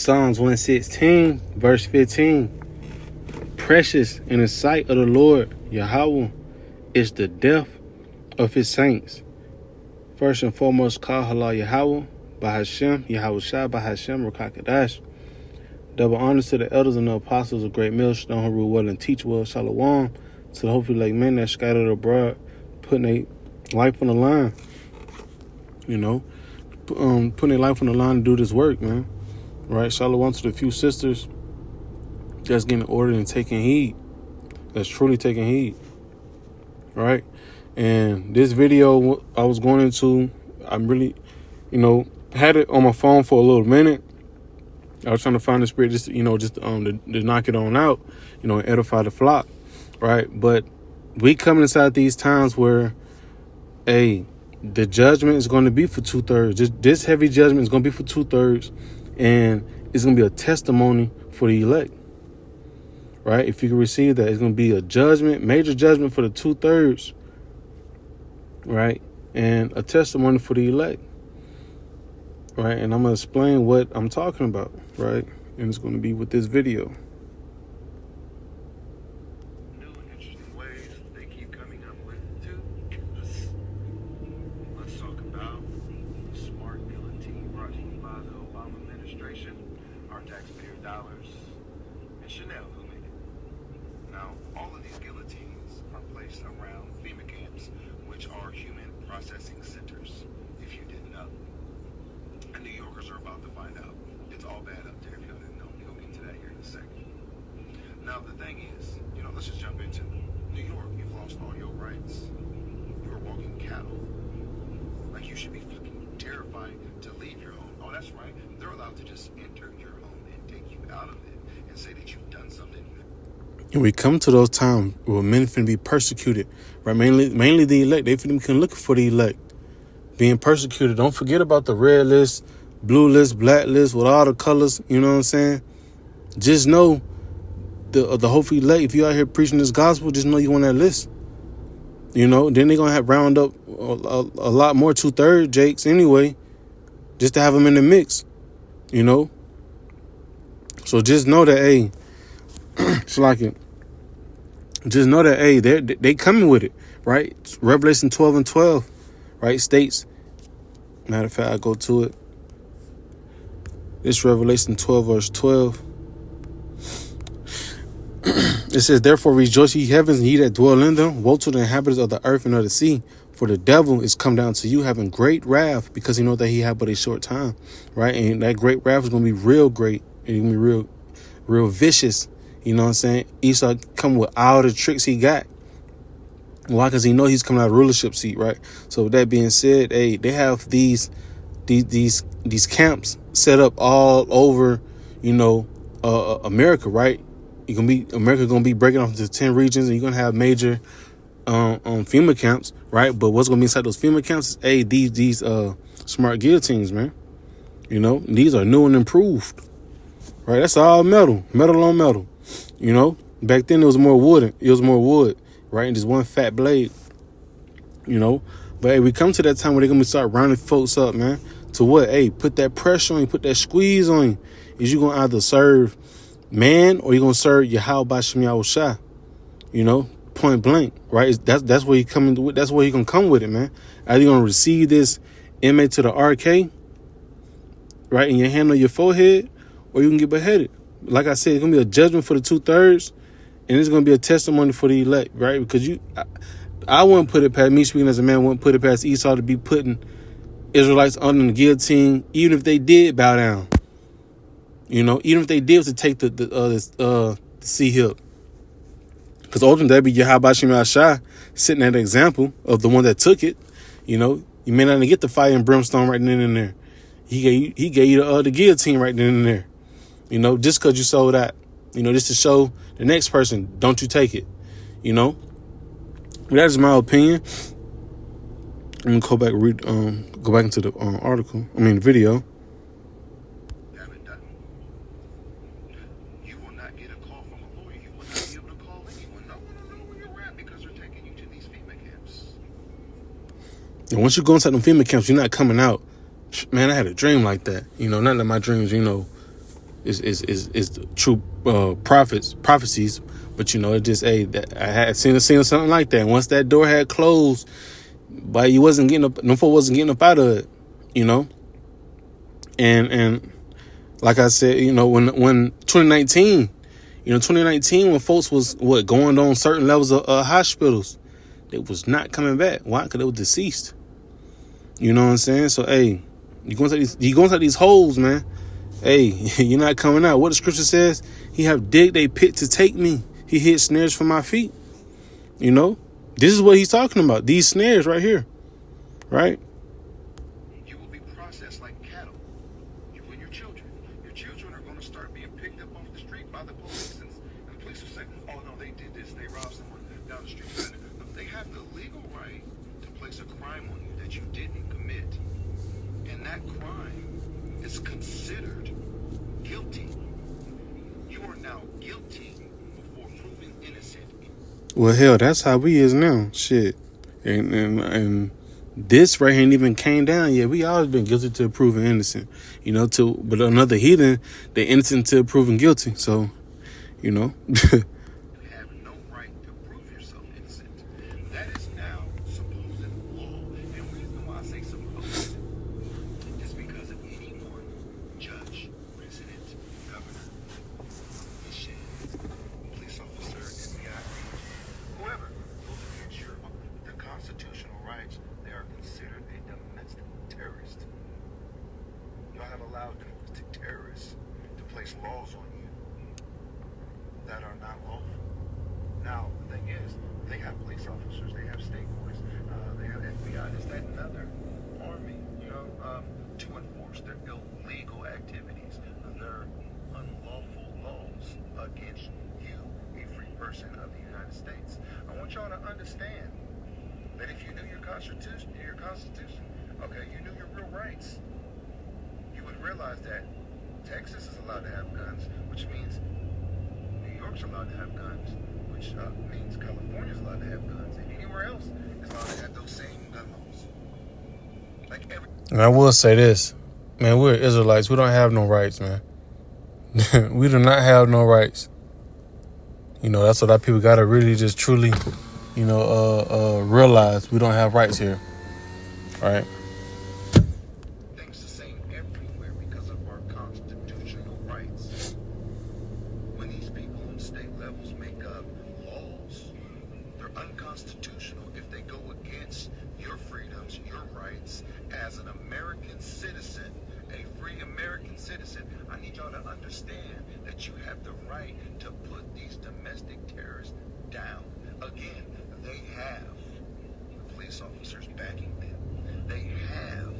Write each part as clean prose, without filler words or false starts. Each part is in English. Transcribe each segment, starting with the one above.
Psalms 116, verse 15. Precious in the sight of the Lord, Yahweh, is the death of his saints. First and foremost, call Halal Yahweh, Bahashem, Yahweh Shah, Bahashem, Rakakadash. Double honors to the elders and the apostles of Great Millstone who rule well and teach well. Shalom to the hopefully like men that scattered abroad, putting their life on the line. Putting their life on the line to do this work, man. Right? Shalom to the few sisters that's getting ordered and taking heed. That's truly taking heed. Right? And this video I was going into, I'm really, had it on my phone for a little minute. I was trying to find the spirit just to knock it on out, and edify the flock. Right? But we coming inside these times where, the judgment is going to be for 2/3. This heavy judgment is going to be for 2/3, and it's going to be a testimony for the elect. Right? If you can receive that, it's going to be a judgment, major judgment for the 2/3. Right? And a testimony for the elect. Right? And I'm going to explain what I'm talking about. Right? And it's going to be with this video. Processing centers, if you didn't know. And New Yorkers are about to find out. It's all bad up there if you didn't know. We'll get to that here in a second. Now, the thing is, let's just jump into New York. You've lost all your rights. You're walking cattle. Like, you should be fucking terrified to leave your home. Oh, that's right. They're allowed to just enter your home and take you out of it and say that you've done something. And we come to those times where men finna be persecuted, right? Mainly the elect. They finna be looking for the elect being persecuted. Don't forget about the red list, blue list, black list, with all the colors. You know what I'm saying? Just know the hopeful elect. If you out here preaching this gospel, just know you on that list. Then they're gonna have round up a lot more 2/3 Jakes anyway, just to have them in the mix. So just know that, it's like it. Just know that, they coming with it, right? Revelation 12:12, right, states. Matter of fact, I go to it. It's Revelation 12, verse 12. It says, "Therefore rejoice, ye heavens, and ye that dwell in them. Woe to the inhabitants of the earth and of the sea. For the devil is come down to you, having great wrath, because he know that he had but a short time." Right? And that great wrath is going to be real great. And it's going to be real vicious. You know what I'm saying? Esau come with all the tricks he got. Why? Because he know he's coming out of rulership seat, right? So with that being said, they have these camps set up all over, America, right? America gonna be breaking off into 10 regions, and you're gonna have major FEMA camps, right? But what's gonna be inside those FEMA camps is these smart guillotines, man. These are new and improved, right? That's all metal on metal. Back then it was more wood, right? And just one fat blade, But we come to that time where they're gonna start rounding folks up, man. To what? Put that pressure on you, put that squeeze on you. Is you gonna either serve man or you gonna serve Yahweh Bashem Yahweh Shah? Point blank, right? That's where you coming with. That's where you gonna come with it, man. Either you gonna receive this inmate to the RK, right, in your hand on your forehead, or you can get beheaded. Like I said, it's going to be a judgment for the 2/3, and it's going to be a testimony for the elect, right? Because I wouldn't put it past, me speaking as a man, wouldn't put it past Esau to be putting Israelites under the guillotine, even if they did bow down. Even if they did to take the sea hip. Because ultimately, that'd be Yahweh Shem Shah setting that example of the one that took it. You may not even get the fire and brimstone right then and there. He gave you the guillotine right then and there. Just because you sold that, just to show the next person, don't you take it, But that is my opinion. I'm gonna go back into the the video. You will not get a call from a lawyer. You will not be able to call anyone. No one will know where you're at because they're taking you to these FEMA camps. And once you go inside them FEMA camps, you're not coming out. Man, I had a dream like that. Not that my dreams, is the true prophecies. But you know, it just that I had seen something like that. And once that door had closed, but you wasn't getting up. No folk wasn't getting up out of it. You know, and like I said, you know, when 2019, when folks was going on certain levels of hospitals, they was not coming back. Why? Because they were deceased. You know what I'm saying? So hey, you going to these holes, man. Hey, you're not coming out. What the scripture says, he have digged a pit to take me. He hid snares for my feet. You know, this is what he's talking about. These snares right here, right? You will be processed like cattle. You and your children. Your children are going to start being picked up off the street by the police, and the police will say, "Oh no, they did this. They robbed someone down the street." They have the legal right to place a crime on you that you didn't commit, and that crime is considered guilty. You are now guilty before proven innocent. Well, hell, that's how we is now. Shit, and this right here ain't even came down yet. We always been guilty till proven innocent. You know, but another heathen, they innocent till proven guilty. So, you know. You have no right to prove yourself innocent. That is now supposed law. And the reason why I say supposed is because of anyone, judge, president, governor, politician, police officer, FBI agent, whoever goes against the constitutional rights, they are considered a domestic terrorist. Y'all have allowed domestic terrorists to place laws on you that are not lawful. Now, the thing is, they have police officers, they have state police, they have FBI, this, that, and other army, to enforce their illegal activities, their unlawful laws against you, a free person of the United States. I want y'all to understand that if you knew your constitution, okay, you knew your real rights, you would realize that Texas is allowed to have guns, which means New York's allowed to have guns, which means California's allowed to have guns, and anywhere else is allowed to have those same gun laws. And I will say this, man, we're Israelites. We don't have no rights, man. We do not have no rights. You know, that's what our people gotta really just truly, realize. We don't have rights here, right? Things the same everywhere because of our constitutional rights. When these people on state levels make up laws, they're unconstitutional if they go against your freedoms, your rights as an American citizen, a free American citizen. I need y'all to understand that you have the right to put these domestic terrorists down. Again, they have police officers backing them. They have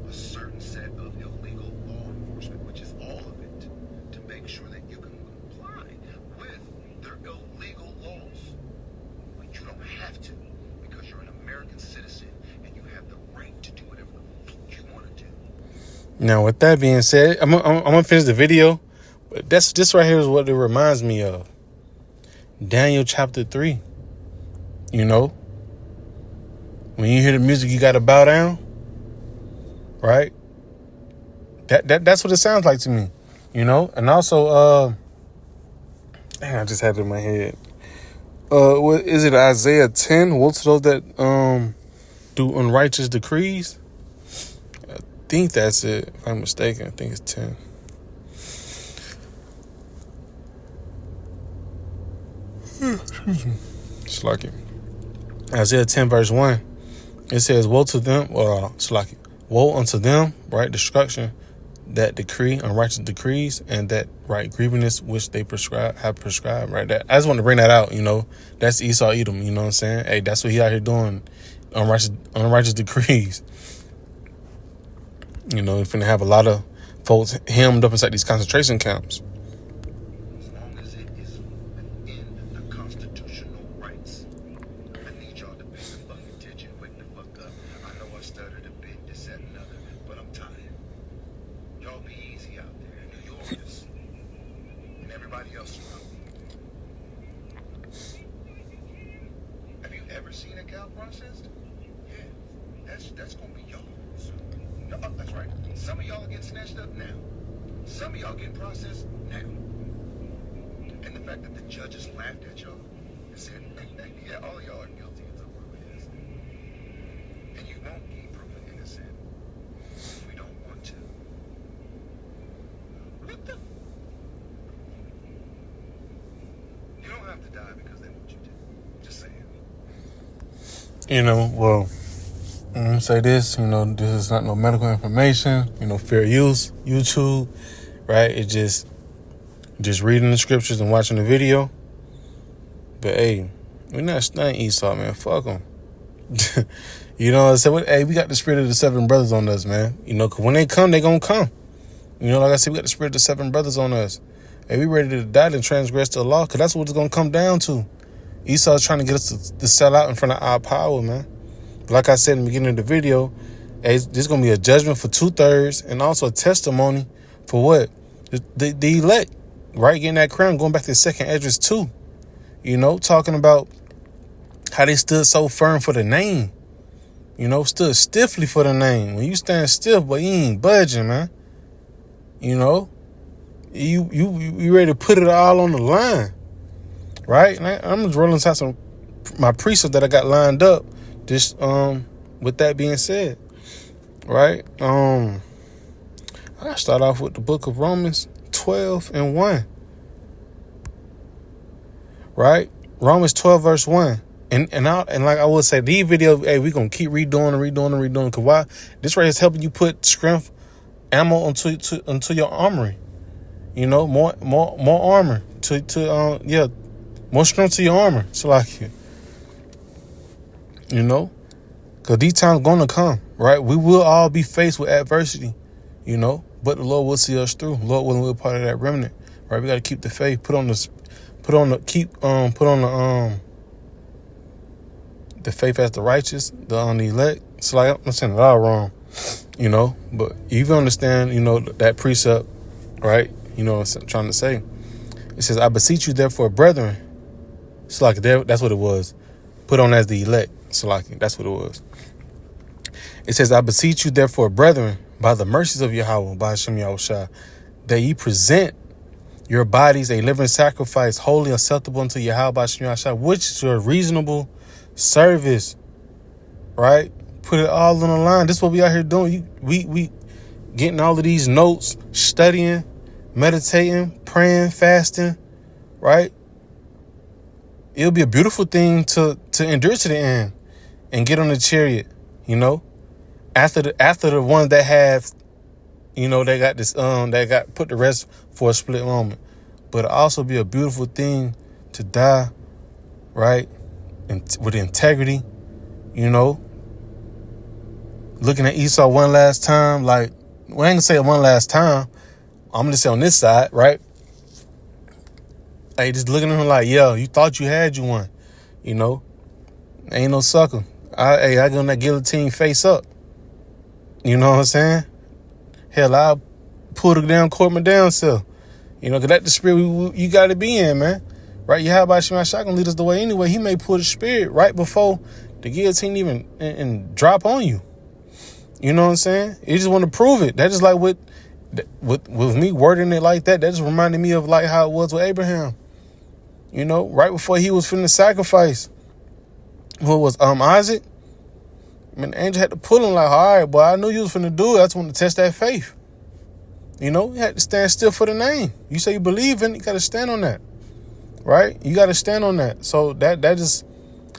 a certain set of illegal law enforcement, which is all of it, to make sure that you can comply with their illegal laws. But you don't have to, because you're an American citizen and you have the right to do whatever the fuck you want to do. Now, with that being said, I'm gonna finish the video, but this right here is what it reminds me of. Daniel chapter 3. You know, when you hear the music, you gotta bow down, right? That's what it sounds like to me, you know. And also, I just had it in my head. What is it? Isaiah 10. Woe to those that do unrighteous decrees. I think that's it. If I'm mistaken, I think it's 10. Excuse me. Slack it. Isaiah 10 verse 1. It says, woe to them, slack it. Woe unto them, right? Destruction that decree unrighteous decrees, and that right grievousness which they have prescribed, right? That I just want to bring that out, you know. That's Esau Edom, you know what I'm saying? Hey, that's what he out here doing. Unrighteous decrees. You know, you're finna have a lot of folks hemmed up inside these concentration camps. As long as it is within the constitutional rights. I need y'all to pay the fucking attention, wake the fuck up. I know I stuttered a bit, this, that, and another, but I'm tired. Y'all be easy out there, New Yorkers, and everybody else around. Have you ever seen a cow processed? Yeah, that's gonna be y'all. That's right. Some of y'all are getting snatched up now. Some of y'all getting processed now. And the fact that the judges laughed at y'all and said, yeah, all y'all are guilty until proven innocent. And you won't be proven innocent if we don't want to. What the? You don't have to die because they want you to. Just saying. You know, well, I'm gonna say this, you know, this is not no medical information, you know, fair use, YouTube, right? It's just reading the scriptures and watching the video. But hey, we're not studying Esau, man. Fuck them. You know what I'm saying? Hey, we got the spirit of the 7 brothers on us, man. You know, 'cause when they come, they gonna come. You know, like I said, we got the spirit of the 7 brothers on us. Hey, we ready to die and transgress the law, 'cause that's what it's gonna come down to. Esau's trying to get us to sell out in front of our power, man. But like I said in the beginning of the video, hey, there's going to be a judgment for 2/3 and also a testimony for what? The elect, right? Getting that crown, going back to 2nd Esdras 2. You know, talking about how they stood so firm for the name. You know, stood stiffly for the name. When you stand stiff, but you ain't budging, man. You know, you ready to put it all on the line. Right? And I'm just rolling inside my precepts that I got lined up. Just with that being said, right? I start off with the book of Romans 12:1. Right? Romans 12 verse 1. And like I would say, these videos, hey, we gonna keep redoing. Cause why? This right here is helping you put strength, ammo onto your armory. You know, more armor more strength to your armor. So like, you know, because these times gonna come, right? We will all be faced with adversity, you know, but the Lord will see us through. Lord willing, we're part of that remnant, right? We got to keep the faith, put on the faith as the righteous, the elect. So like, I'm saying it all wrong, you know, but you understand, you know, that precept, right? You know what I'm trying to say. It says, I beseech you therefore, brethren. So like, that's what it was. Put on as the elect. So like, that's what it was. It says, I beseech you therefore, brethren, by the mercies of Yahweh, by Hashem Yahushua, that ye present your bodies a living sacrifice, holy, acceptable unto Yahweh, by Hashem Yahushua, which is your reasonable service, right? Put it all on the line. This is what we out here doing. We getting all of these notes, studying, meditating, praying, fasting, right? It'll be a beautiful thing to endure to the end and get on the chariot, you know, after the ones that have, you know, they got this, they got put to rest for a split moment. But it'll also be a beautiful thing to die, right? And with integrity, you know, looking at Esau one last time, like, well, I ain't gonna say it one last time. I'm gonna say on this side, right? Hey, just looking at him like, yo, you thought you had you one, you know? Ain't no sucker. I get on that guillotine face up. You know what I'm saying? Hell, I'll pull the damn Corbin down self. You know, because that's the spirit you got to be in, man. Right? Yahweh Shemashah gonna lead us the way anyway. He may pull the spirit right before the guillotine even and drop on you. You know what I'm saying? You just want to prove it. That's just like with me wording it like that. That just reminded me of like how it was with Abraham. You know, right before he was finna sacrifice, who was Isaac. I mean, the angel had to pull him like, all right, boy, I knew you was finna do it. I just wanted to test that faith. You know, you had to stand still for the name. You say you believe in it, you got to stand on that, right? You got to stand on that. So that is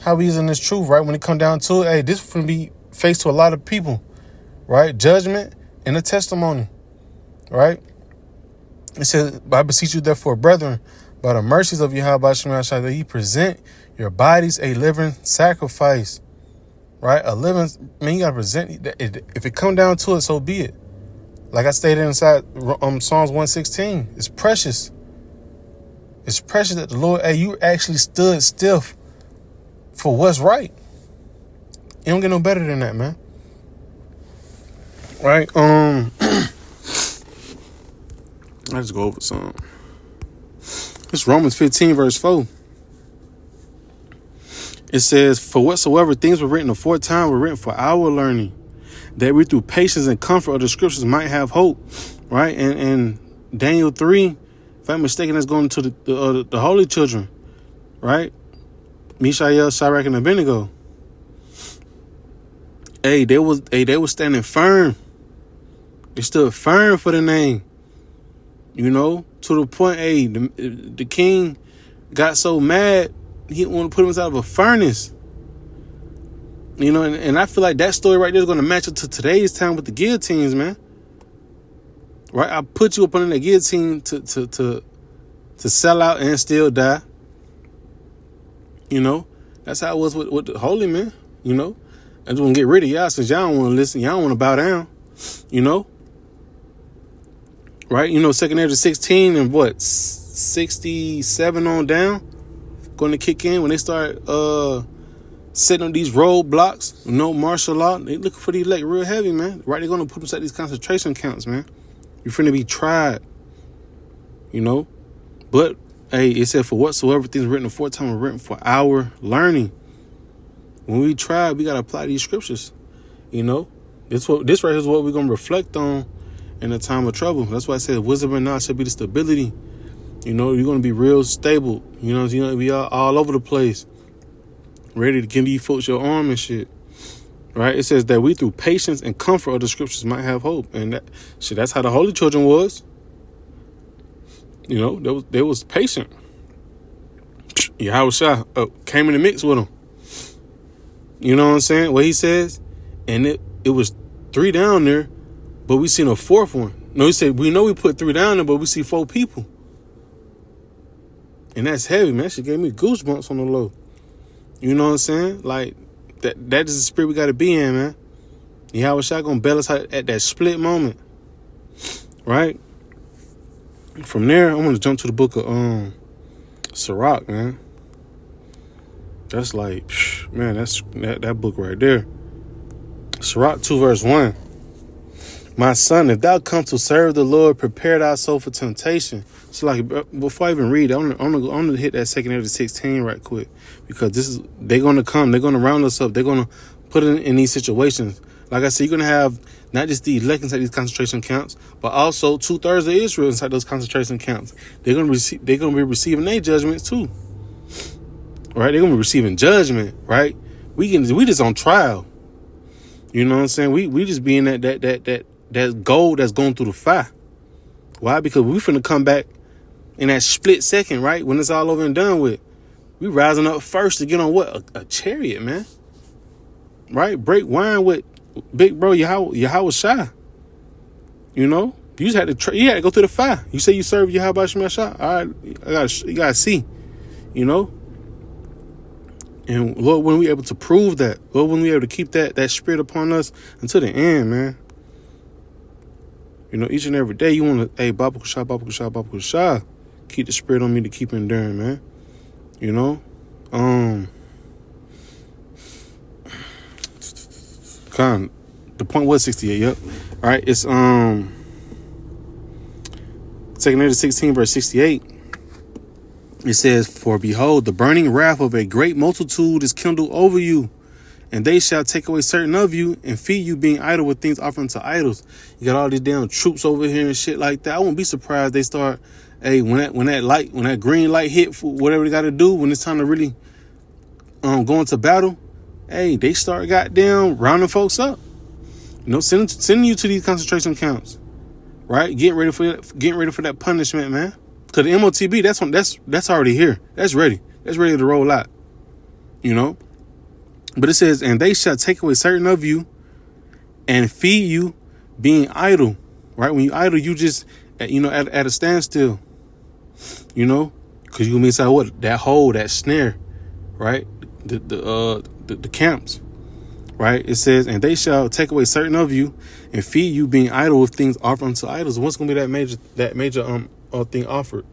how we is in this truth, right? When it come down to it, hey, this finna be faced to a lot of people, right? Judgment and a testimony, right? It says, I beseech you therefore, brethren, by the mercies of Yahweh Shemashah, that ye present your bodies a living sacrifice, right? A living, man, you got to present it. If it come down to it, so be it. Like I stated inside Psalms 116, it's precious. It's precious that the Lord, hey, you actually stood stiff for what's right. You don't get no better than that, man. Right? I just go over some. It's Romans 15, verse 4. It says, for whatsoever things were written aforetime were written for our learning, that we through patience and comfort of the scriptures might have hope. Right? And Daniel 3, if I'm mistaken, that's going to the holy children, right? Mishael, Shadrach, and Abednego. Hey, they was standing firm. They stood firm for the name. You know, to the point, hey, the king got so mad, he didn't want to put him inside of a furnace. You know, and I feel like that story right there is going to match up to today's time with the guillotines, man. Right? I put you up under the guillotine to sell out and still die. You know, that's how it was with the holy man. You know, I just want to get rid of y'all since y'all don't want to listen. Y'all don't want to bow down. You know, right? You know, 2 Ezra 16 and what 67 on down going to kick in when they start setting on these roadblocks. No martial law. They looking for the elect real heavy, man. Right? They're going to put them at these concentration camps, man. You're finna be tried. You know, but hey, it said for whatsoever things written aforetime are written for our learning. When we try, we gotta apply these scriptures. You know, this right here is what we're gonna reflect on in a time of trouble. That's why I said wisdom and knowledge should be the stability. You know, you're gonna be real stable. You know, you're gonna be all over the place, ready to give these folks your arm and shit. Right? It says that we through patience and comfort of the scriptures might have hope, and that's how the holy children was. You know, they was patient. Yahweh came in the mix with them. You know what I'm saying? What he says, and it was 3 down there, but we seen a 4th one. No, he said we know we put 3 down there, but we see 4 people, and that's heavy, man. She gave me goosebumps on the low. You know what I'm saying? Like that is the spirit we got to be in, man. Yahweh Shai gonna bail us out at that split moment, right? From there, I'm gonna jump to the book of Sirach, man. That's like, man, that's that book right there. Sirach 2 verse 1. My son, if thou come to serve the Lord, prepare thy soul for temptation. So like, before I even read, I'm gonna hit that 2 Ezra 16 right quick, because they're gonna come, they're gonna round us up, they're gonna put it in these situations. Like I said, you're gonna have not just the elect inside these concentration camps, but also 2/3 of Israel inside those concentration camps. They're gonna be receiving their judgments too. Right? They're gonna be receiving judgment, right? We just on trial. You know what I'm saying? We just being that gold that's going through the fire. Why? Because we finna come back in that split second, right? When it's all over and done with. We rising up first to get on what? A chariot, man. Right? Break wine with big bro Yahweh Shai. You know? You just had to go through the fire. You say you serve Yahweh Shai. All right, you gotta see. You know? And Lord, when we able to prove that, Lord, when we able to keep that spirit upon us until the end, man. You know, each and every day you want to, hey, Babu Kusha, keep the spirit on me to keep enduring, man. You know? The point was 68, yep. All right, it's 2 Ezra 16 verse 68. It says, for behold, the burning wrath of a great multitude is kindled over you, and they shall take away certain of you and feed you, being idle with things offered to idols. You got all these damn troops over here and shit like that. I won't be surprised they start, hey, when that green light hit for whatever they got to do, when it's time to really go into battle, hey, they start goddamn rounding folks up. You know, sending you to these concentration camps, right? Getting ready for that punishment, man. Cause the MOTB, that's already here. That's ready. That's ready to roll out. You know? But it says, and they shall take away certain of you and feed you, being idle. Right? When you idle, you just, you know, at a standstill. You know? Cause you gonna be inside what? That hole, that snare. Right? The camps. Right? It says, and they shall take away certain of you and feed you, being idle with things offered unto idols. What's gonna be that major thing offered,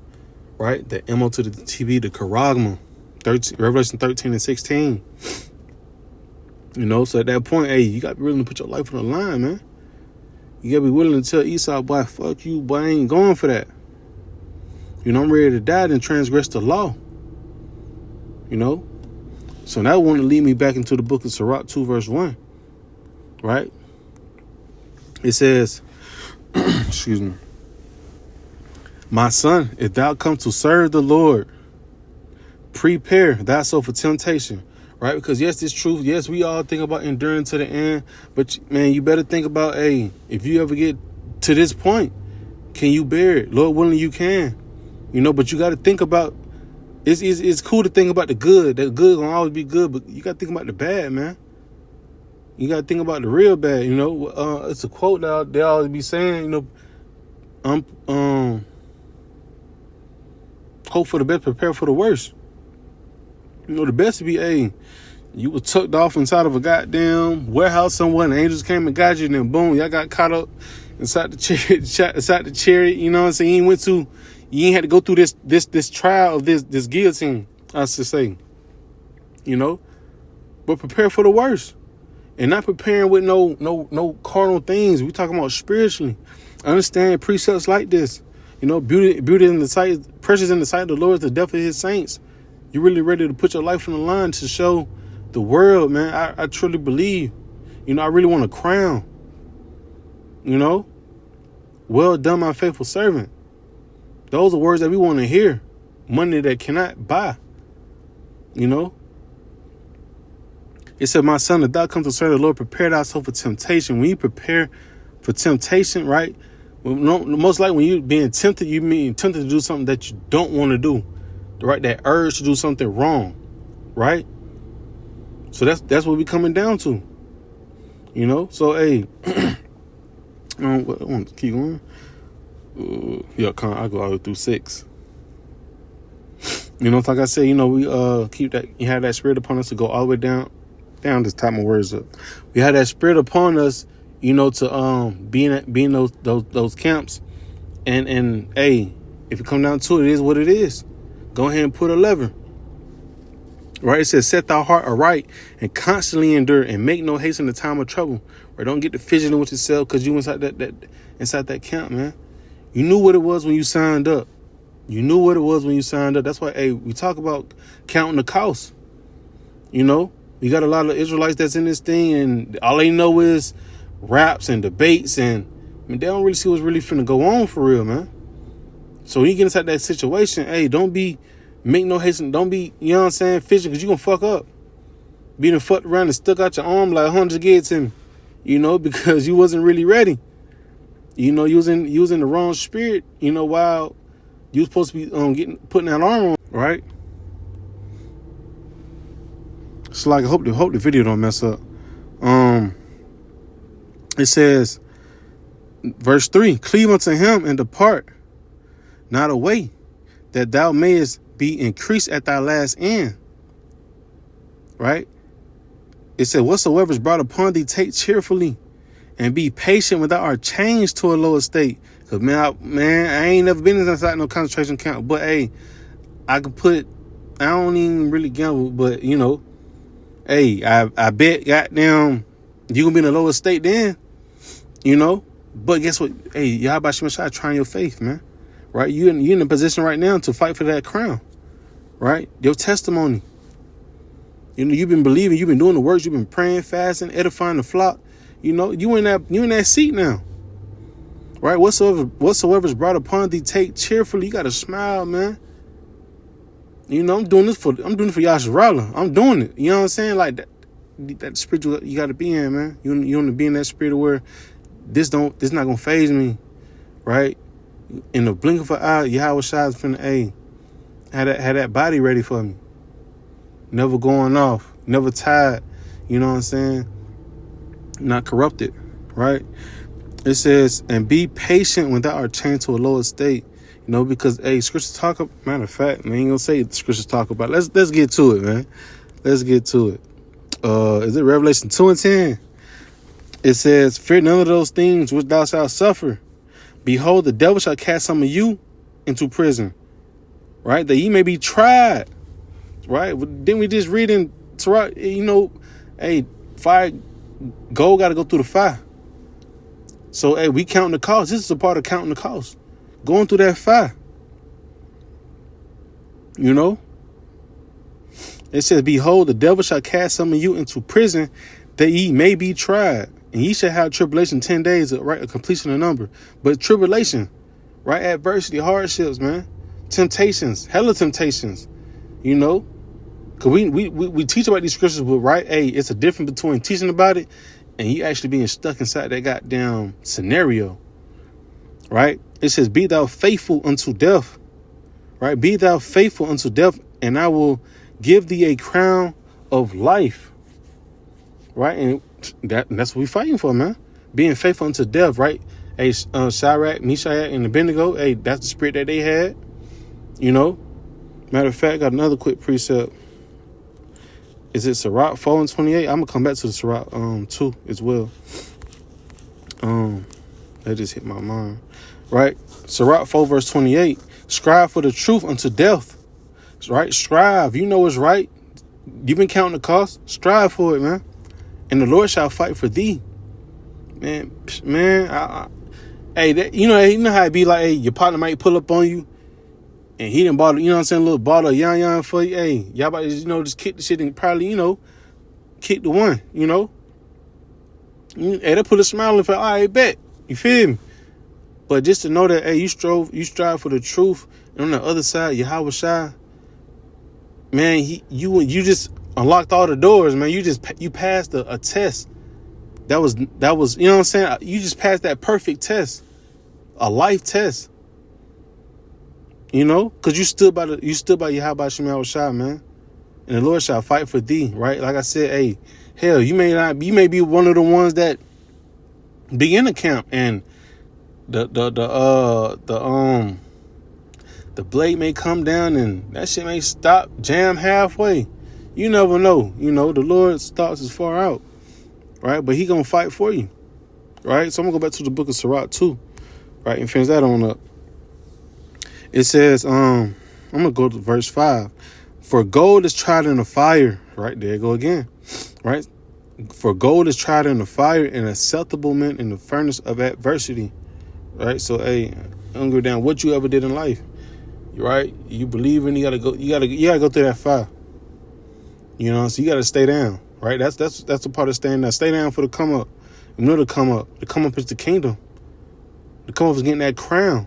right? The MO to the TV, the Charagma, Revelation 13 and 16. You know, so at that point, hey, you gotta be willing to put your life on the line, man. You gotta be willing to tell Esau, boy, fuck you, boy, I ain't going for that. You know, I'm ready to die and transgress the law. You know? So that want to lead me back into the book of Sirach 2 verse 1. Right? It says, excuse me. My son, if thou come to serve the Lord, prepare thyself for temptation. Right? Because yes, it's truth. Yes, we all think about enduring to the end. But man, you better think about, hey, if you ever get to this point, can you bear it? Lord willing, you can. But you got to think about, it's cool to think about the good. The good gonna always be good, but you got to think about the bad, man. You got to think about the real bad. It's a quote that they always be saying, hope for the best, prepare for the worst. The best would be, hey, you were tucked off inside of a goddamn warehouse somewhere, and the angels came and got you, and then boom, y'all got caught up inside the chariot. You know what I'm saying? You ain't had to go through this trial of this guillotine, I should say. But prepare for the worst, and not preparing with no carnal things. We talking about spiritually. Understand precepts like this. Beauty in the sight, precious in the sight of the Lord is the death of His saints. You really ready to put your life on the line to show the world, man? I truly believe. I really want a crown. Well done, my faithful servant. Those are words that we want to hear. Money that cannot buy. It said, my son, if thou come to serve the Lord, prepare thyself for temptation. When you prepare for temptation, right? Most likely when you're being tempted, you mean tempted to do something that you don't want to do. Right? That urge to do something wrong. Right? So that's what we coming down to. So hey, I want to keep going. I go all the way through 6. Like I said, we keep that. You have that spirit upon us to go all the way down. Just type my words up. We had that spirit upon us, to be in those camps, and hey, if it come down to it, it is what it is. Go ahead and put a lever. Right? It says, set thy heart aright and constantly endure and make no haste in the time of trouble. Right? Don't get to fidgeting with yourself because you inside that camp, man. You knew what it was when you signed up. That's why, hey, we talk about counting the cost. You got a lot of Israelites that's in this thing, and all they know is raps and debates, and they don't really see what's really finna go on for real, man. So when you get inside that situation, hey, make no haste, don't be, fishing, because you're going to fuck up. Being fucked around and stuck out your arm like 100 gigs in, because you wasn't really ready. You was in the wrong spirit, while you was supposed to be putting that armor on, right? So like, I hope the video don't mess up. It says, verse 3, cleave unto him and depart not away, that thou mayest be increased at thy last end. Right? It said, whatsoever is brought upon thee, take cheerfully, and be patient without our change to a lower state. Because, I ain't never been inside no concentration camp. But, hey, I don't even really gamble, but, hey, I bet, goddamn, you going to be in a lower state then, But guess what? Hey, Yahweh Shema Shai trying your faith, man. Right? You in a position right now to fight for that crown. Right? Your testimony. You've been believing, you've been doing the works, you've been praying, fasting, edifying the flock. You in that seat now. Right? Whatsoever is brought upon thee, take cheerfully. You gotta smile, man. I'm doing this for Yasharallah. I'm doing it. You know what I'm saying? Like that spiritual you gotta be in, man. You want to be in that spirit where this not gonna faze me. Right? In the blink of an eye, Yahweh Shai is finna, had that body ready for me. Never going off, never tired. You know what I'm saying? Not corrupted, right? It says, and be patient when thou art changed to a lower state. Because scriptures talk about, matter of fact, man, ain't gonna say the scriptures talk about. Let's get to it, man. Let's get to it. Is it Revelation 2:10? It says, fear none of those things which thou shalt suffer. Behold, the devil shall cast some of you into prison, right? That ye may be tried, right? Didn't we just read in Torah, fire, gold got to go through the fire. So, hey, we counting the cost. This is a part of counting the cost. Going through that fire. It says, behold, the devil shall cast some of you into prison that ye may be tried. And ye shall have tribulation 10 days, right? A completion of number. But tribulation, right? Adversity, hardships, man. Temptations, hella temptations, you know? Because we teach about these scriptures, but, right, hey, it's a difference between teaching about it and you actually being stuck inside that goddamn scenario, right? It says, be thou faithful unto death, right? Be thou faithful unto death, and I will give thee a crown of life, right? And that's what we're fighting for, man. Being faithful unto death, right? Hey, Shadrach, Meshach, and Abednego, hey, that's the spirit that they had, you know? Matter of fact, got another quick precept. Is it Sirach 4 and 28? I'm going to come back to the Sirach 2 as well. That just hit my mind. Right? Sirach 4 verse 28. Strive for the truth unto death. Right? Strive. You know what's right. You've been counting the cost. Strive for it, man. And the Lord shall fight for thee. Man, hey, you know how it be like, hey, your partner might pull up on you and he didn't bottle, you know what I'm saying, a little bottle of yan for you. Hey, y'all about to, just kick the shit and probably, kick the one, Hey, that put a smile on the face. All right, bet. You feel me? But just to know that, hey, you strive for the truth. And on the other side, Yahweh Shai, man, you just unlocked all the doors, man. You passed a test. That was, you know what I'm saying? You just passed that perfect test, a life test. Because you stood by Yahweh Shai, man. And the Lord shall fight for thee, right? Like I said, hey, hell, you may be one of the ones that be in the camp and the blade may come down and that shit may stop, jam halfway. You never know. The Lord's thoughts is far out, right? But he gonna fight for you, right? So I'm gonna go back to the book of Sirach 2, right? And finish that on up. It says, I'm going to go to verse 5. For gold is tried in the fire. Right, there you go again. Right? For gold is tried in the fire and acceptable mint in the furnace of adversity. Right? So, hey, I don't go down what you ever did in life. Right? You believe in, you gotta go through that fire. So you gotta stay down. Right? That's a part of staying down. Stay down for the come up. The come up. The come up is the kingdom. The come up is getting that crown.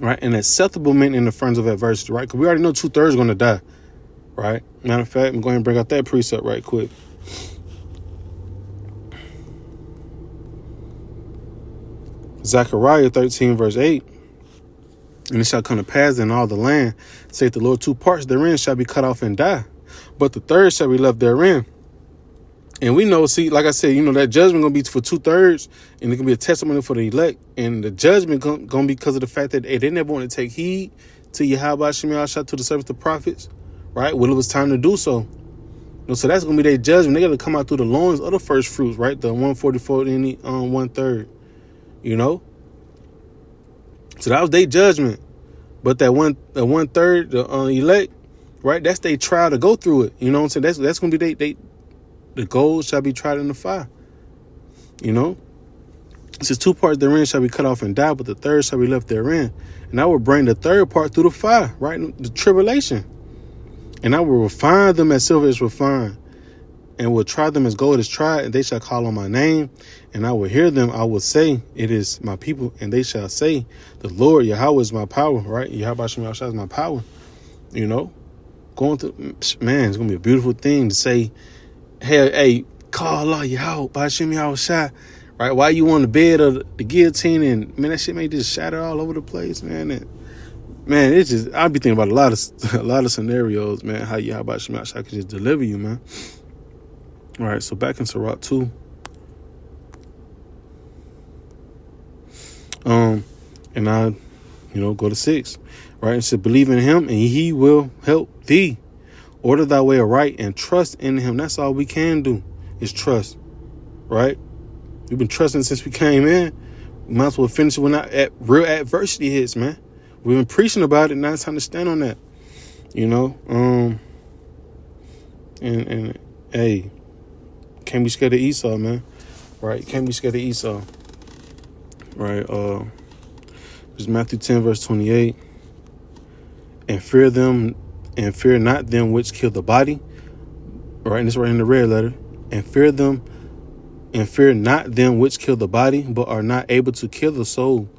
Right, and acceptable mint in the furnace of adversity, right? Because we already know 2/3 are going to die, right? Matter of fact, I'm going to bring out that precept right quick. Zechariah 13 verse 8. And it shall come to pass in all the land, saith the Lord, 2 parts therein shall be cut off and die, but the third shall be left therein. And we know, see, like I said, that judgment going to be for 2/3, and it can be a testimony for the elect. And the judgment going to be because of the fact that they never want to take heed to Yahweh Shai, to the service of the prophets, right? Well, it was time to do so. So that's going to be their judgment. They got to come out through the loins of the first fruits, right? The 144 and the 1/3, So that was their judgment. But the 1/3, the elect, right? That's their trial to go through it. You know what I'm saying? That's going to be the gold shall be tried in the fire. It says 2 parts therein shall be cut off and die, but the third shall be left therein. And I will bring the third part through the fire, right? The tribulation. And I will refine them as silver is refined, and will try them as gold is tried, and they shall call on my name, and I will hear them. I will say, it is my people, and they shall say, the Lord Yahweh is my power, right? Yahweh Shai is my power. Going through, man, it's going to be a beautiful thing to say, hey, call Allah Yahweh, Bashim Yahweh Shai, right? While you on the bed of the guillotine, and man, that shit may just shatter all over the place, man. And, man, it's just, I'll be thinking about a lot of scenarios, man, how Yahweh Shai could just deliver you, man. All right, so back in Sirach 2. And I, go to 6, right? It said, believe in him and he will help thee. Order thy way aright and trust in him. That's all we can do is trust, right? We've been trusting since we came in. We might as well finish it when real adversity hits, man. We've been preaching about it. Now it's time to stand on that, and hey, can't be scared of Esau, man. Right? Can't be scared of Esau. Right? There's Matthew 10 verse 28. And fear not them which kill the body. Right? And it's right in the red letter. And fear them and fear not them which kill the body, but are not able to kill the soul,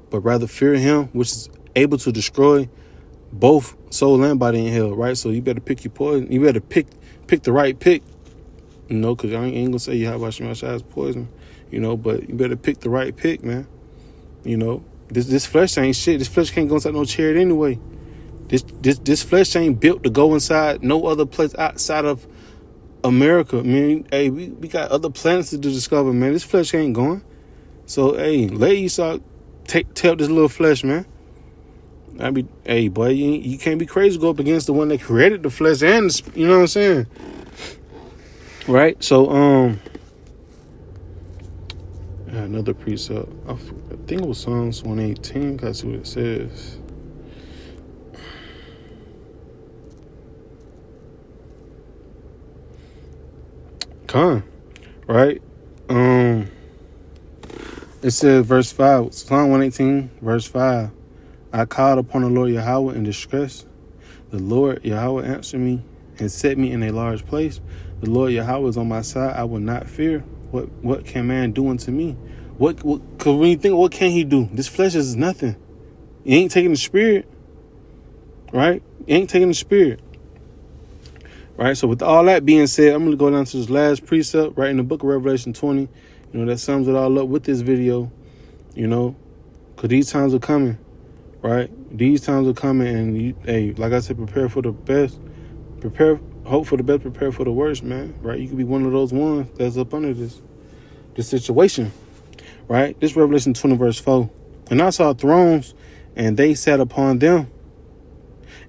but rather fear him which is able to destroy both soul and body in hell, right? So you better pick your poison. You better pick the right pick, you know, because I ain't gonna say Yahweh Shema Shai is poison, you know, but you better pick the right pick, man. You know, this flesh ain't shit. This flesh can't go inside no chariot anyway. This flesh ain't built to go inside no other place outside of America. I mean, hey, we got other planets to discover, man. This flesh ain't going. So, hey, let Esau tell this little flesh, man. Hey, boy, you can't be crazy to go up against the one that created the flesh and you know what I'm saying? Right? So, another precept. I think it was Psalms 118. Gotta see what it says. Right? It says, verse 5, Psalm 118, verse 5. I called upon the Lord Yahweh in distress. The Lord Yahweh answered me and set me in a large place. The Lord Yahweh is on my side. I will not fear. What can man do unto me? Because when you think, what can he do? This flesh is nothing. He ain't taking the spirit. Right? He ain't taking the spirit. Right? So with all that being said, I'm going to go down to this last precept right in the book of Revelation 20. You know, that sums it all up with this video. You know, because these times are coming. Right? These times are coming, and hey, like I said, prepare for the best. Hope for the best, prepare for the worst, man. Right? You could be one of those ones that's up under this situation. Right? This Revelation 20 verse 4. And I saw thrones, and they sat upon them,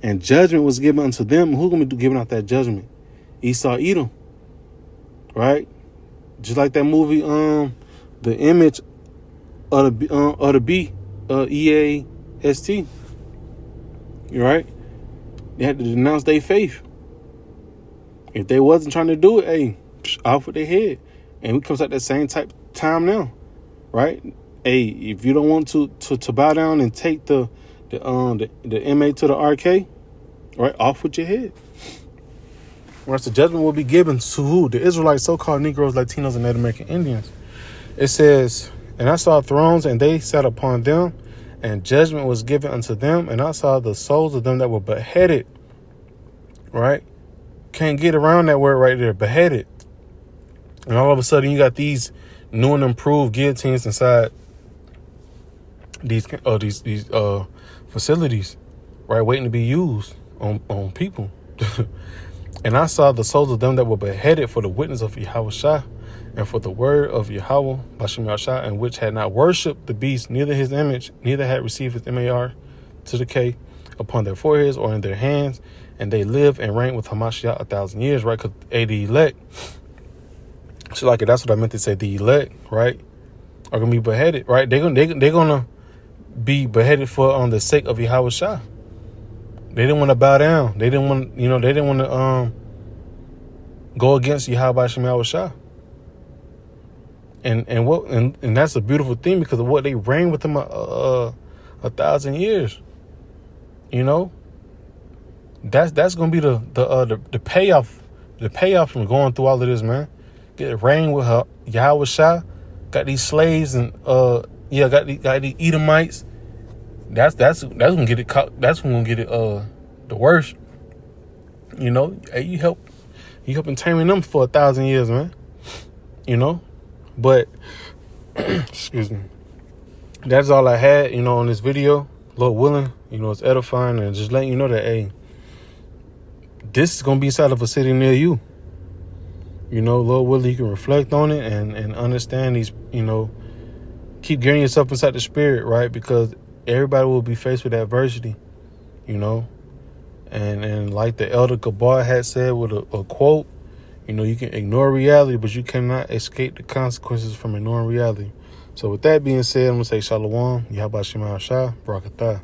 and judgment was given unto them. Who's going to be giving out that judgment? Esau, Edom. Right? Just like that movie, the image of the B, EAST. You right? They had to denounce their faith. If they wasn't trying to do it, hey, off with their head. And we comes at that same type time now, right? Hey, if you don't want to bow down and take the MA to the RK, right, off with your head. Right, the judgment will be given to who? The Israelites, so-called Negroes, Latinos, and Native American Indians. It says, and I saw thrones, and they sat upon them, and judgment was given unto them, and I saw the souls of them that were beheaded. Right? Can't get around that word right there, beheaded. And all of a sudden, you got these new and improved guillotines inside these facilities, right, waiting to be used on people. And I saw the souls of them that were beheaded for the witness of Yahweh Shai, and for the word of Yahweh, Bashem Yahshai, and which had not worshipped the beast, neither his image, neither had received his MAR to decay upon their foreheads or in their hands, and they live and reign with Hamashiach 1,000 years, right? Because the elect, so like that's what I meant to say. The elect, right, are gonna be beheaded, right? They're gonna be beheaded for on the sake of Yahweh Shai. They didn't want to bow down. They didn't want, they didn't want to go against Yahweh Shem Yahweh Shai. And that's a beautiful thing because of what they reigned with him 1,000 years. You know, that's gonna be the payoff. The payoff from going through all of this, man. Get reigned with her Yahweh Shai. Got these slaves and got the Edomites. That's gonna get it. That's gonna get it. The worst. You know, hey, you helping taming them for 1,000 years, man. You know, but excuse me. That's all I had. You know, on this video. Lord willing, it's edifying and just letting you know that hey, this is gonna be inside of a city near you. Lord willing, you can reflect on it and understand these. Keep getting yourself inside the spirit, right? Because everybody will be faced with adversity, and like the elder Gabar had said with a quote, you can ignore reality, but you cannot escape the consequences from ignoring reality. So with that being said, I'm going to say Shalom, Yahweh Shema Shah, Barakatah.